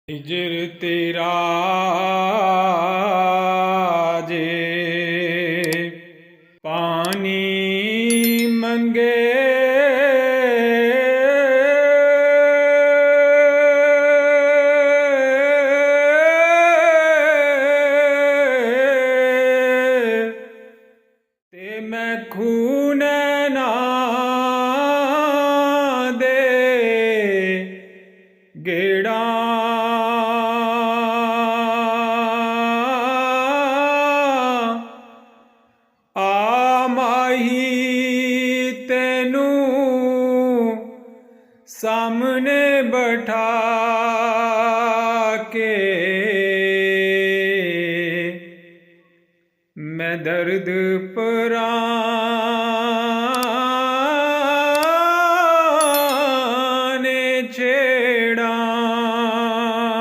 हिजर तेरा जे पानी मंगे ते मैं खून ना दे गेड़ा आ माही तेनू सामने बैठा के मैं दर्द परा